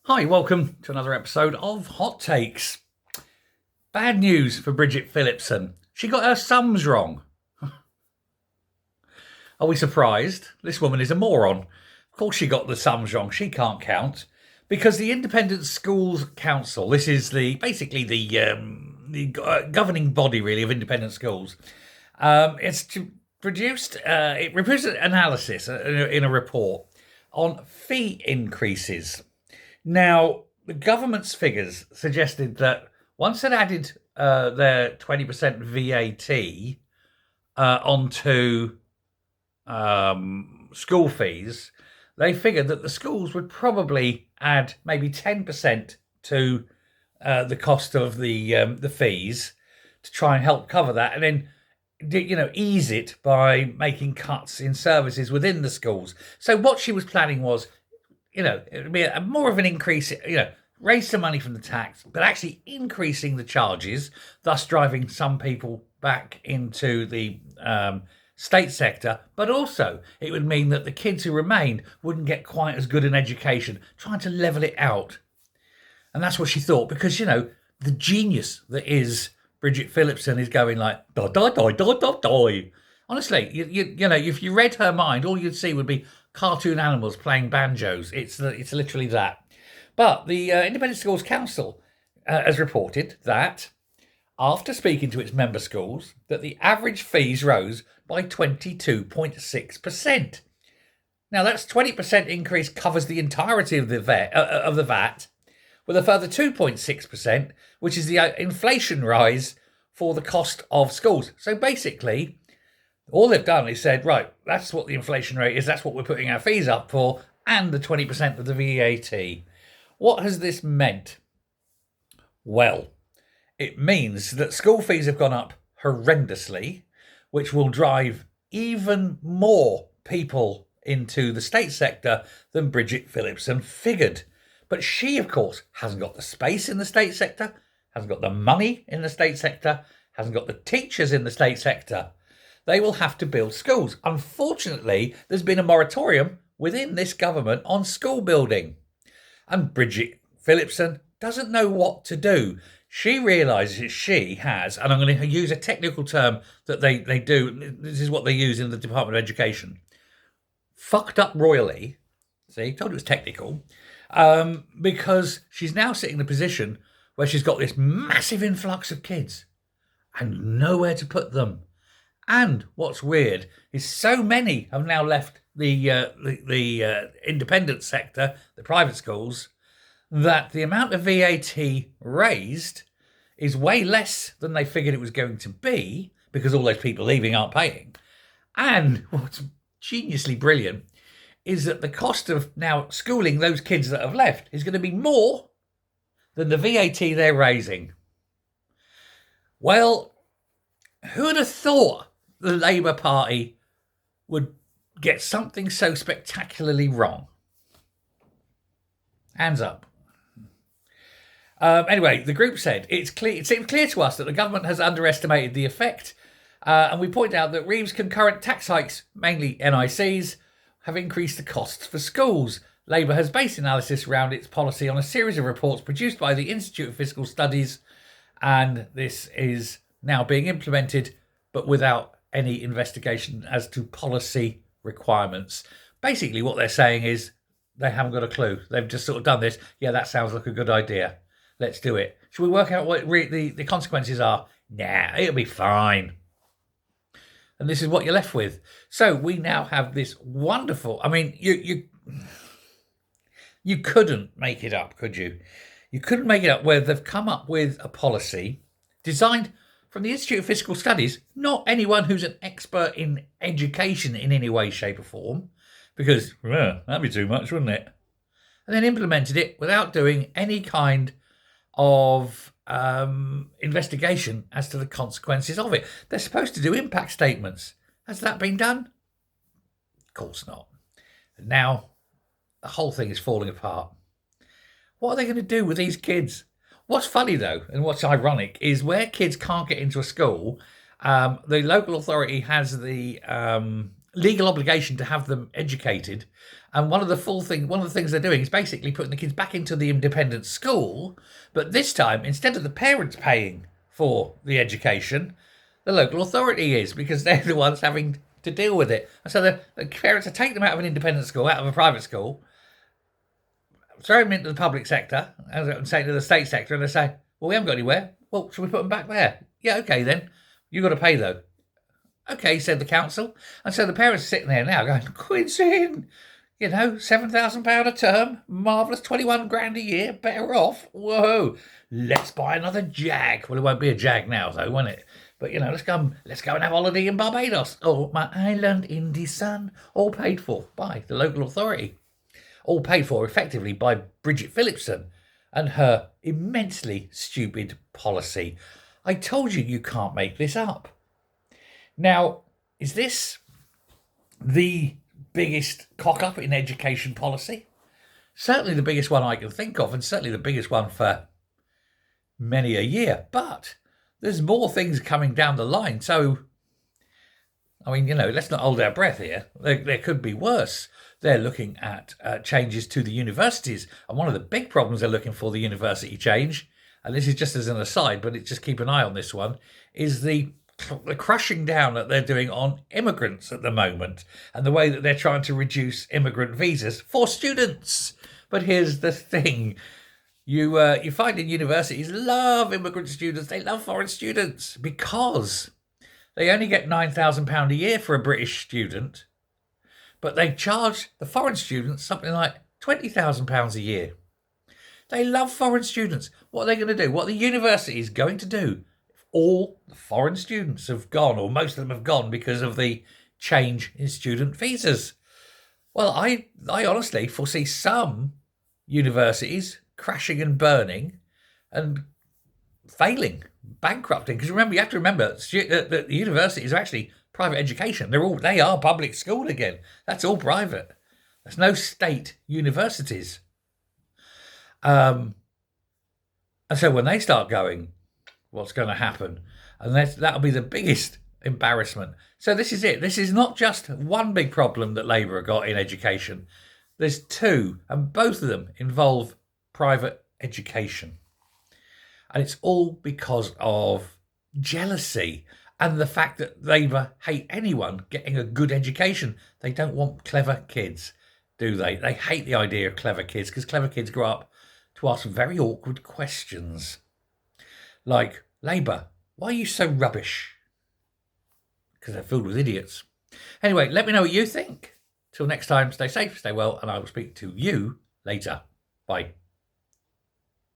Hi, welcome to another episode of Hot Takes. Bad news for Bridget Phillipson. She got her sums wrong. Are we surprised? This woman is a moron. Of course she got the sums wrong. She can't count. Because the Independent Schools Council, this is basically the governing body really of independent schools. It's produced an analysis in a report on fee increases. Now, the government's figures suggested that once it added their 20% VAT onto school fees, they figured that the schools would probably add maybe 10% to the cost of the fees to try and help cover that, and then ease it by making cuts in services within the schools. So what she was planning was, it would be more of an increase, raise some money from the tax, but actually increasing the charges, thus driving some people back into the state sector. But also, it would mean that the kids who remained wouldn't get quite as good an education, trying to level it out. And that's what she thought, because, the genius that is Bridget Phillipson is going like, die, die, die, die, die, die. Honestly, if you read her mind, all you'd see would be cartoon animals playing banjos. It's literally that. But the Independent Schools Council has reported that after speaking to its member schools, that the average fees rose by 22.6%. Now that's 20% increase covers the entirety of the VAT, with a further 2.6%, which is the inflation rise for the cost of schools. So basically, all they've done is said, right, that's what the inflation rate is, that's what we're putting our fees up for, and the 20% of the VAT. What has this meant? Well, it means that school fees have gone up horrendously, which will drive even more people into the state sector than Bridget Phillipson figured. But she, of course, hasn't got the space in the state sector, hasn't got the money in the state sector, hasn't got the teachers in the state sector. They will have to build schools. Unfortunately, there's been a moratorium within this government on school building. And Bridget Phillipson doesn't know what to do. She realises she has, and I'm going to use a technical term that they do, this is what they use in the Department of Education, fucked up royally. See, told you it was technical. Because she's now sitting in a position where she's got this massive influx of kids and nowhere to put them. And what's weird is so many have now left the independent sector, the private schools, that the amount of VAT raised is way less than they figured it was going to be, because all those people leaving aren't paying. And what's geniusly brilliant is that the cost of now schooling those kids that have left is going to be more than the VAT they're raising. Well, who'd have thought the Labour Party would get something so spectacularly wrong? Hands up. Anyway, the group said it seems clear to us that the government has underestimated the effect, and we point out that Reeve's concurrent tax hikes, mainly NICs, have increased the costs for schools. Labour has based analysis around its policy on a series of reports produced by the Institute of Fiscal Studies, and this is now being implemented, but without any investigation as to policy requirements. Basically, what they're saying is they haven't got a clue. They've just sort of done this. Yeah, that sounds like a good idea. Let's do it. Should we work out what the consequences are? Nah, it'll be fine. And this is what you're left with. So we now have this wonderful, I mean, you couldn't make it up, could you? You couldn't make it up where they've come up with a policy designed from the Institute of Fiscal Studies, not anyone who's an expert in education in any way, shape or form, because that'd be too much, wouldn't it? And then implemented it without doing any kind of investigation as to the consequences of it. They're supposed to do impact statements. Has that been done? Of course not. And now the whole thing is falling apart. What are they going to do with these kids? What's funny though, and what's ironic, is where kids can't get into a school, the local authority has the legal obligation to have them educated. And one of the things they're doing is basically putting the kids back into the independent school. But this time, instead of the parents paying for the education, the local authority is, because they're the ones having to deal with it. And so the parents are taking them out of an independent school, out of a private school, throw them into the public sector, and say to the state sector, and they say, well, we haven't got anywhere. Well, should we put them back there? Yeah, okay then. You've got to pay though. Okay, said the council. And so the parents are sitting there now going, Quincy, you know, £7,000 a term, marvellous, 21 grand a year, better off. Whoa, let's buy another Jag. Well, it won't be a Jag now though, won't it? But, you know, let's go and have holiday in Barbados. Or my island in the sun, all paid for by the local authority. All paid for effectively by Bridget Phillipson and her immensely stupid policy. I told you you can't make this up. Now, is this the biggest cock-up in education policy? Certainly the biggest one I can think of, and certainly the biggest one for many a year. But there's more things coming down the line. So, I mean, you know, let's not hold our breath here. There could be worse. They're looking at changes to the universities. And one of the big problems they're looking for, the university change, and this is just as an aside, but just keep an eye on this one, is the crushing down that they're doing on immigrants at the moment, and the way that they're trying to reduce immigrant visas for students. But here's the thing. You find in universities love immigrant students. They love foreign students because they only get £9,000 a year for a British student, but they charge the foreign students something like £20,000 a year. They love foreign students. What are they going to do? What are the universities going to do? All the foreign students have gone, or most of them have gone, because of the change in student visas. Well, I honestly foresee some universities crashing and burning and failing, bankrupting. Because remember, you have to remember that the universities are actually private education. They are public school again. That's all private. There's no state universities. And so when they start going, what's going to happen? And that'll be the biggest embarrassment. So this is it. This is not just one big problem that Labour have got in education. There's two, and both of them involve private education. And it's all because of jealousy and the fact that Labour hate anyone getting a good education. They don't want clever kids, do they? They hate the idea of clever kids, because clever kids grow up to ask very awkward questions. Like, Labour, why are you so rubbish? Because they're filled with idiots. Anyway, let me know what you think. Till next time, stay safe, stay well, and I will speak to you later. Bye.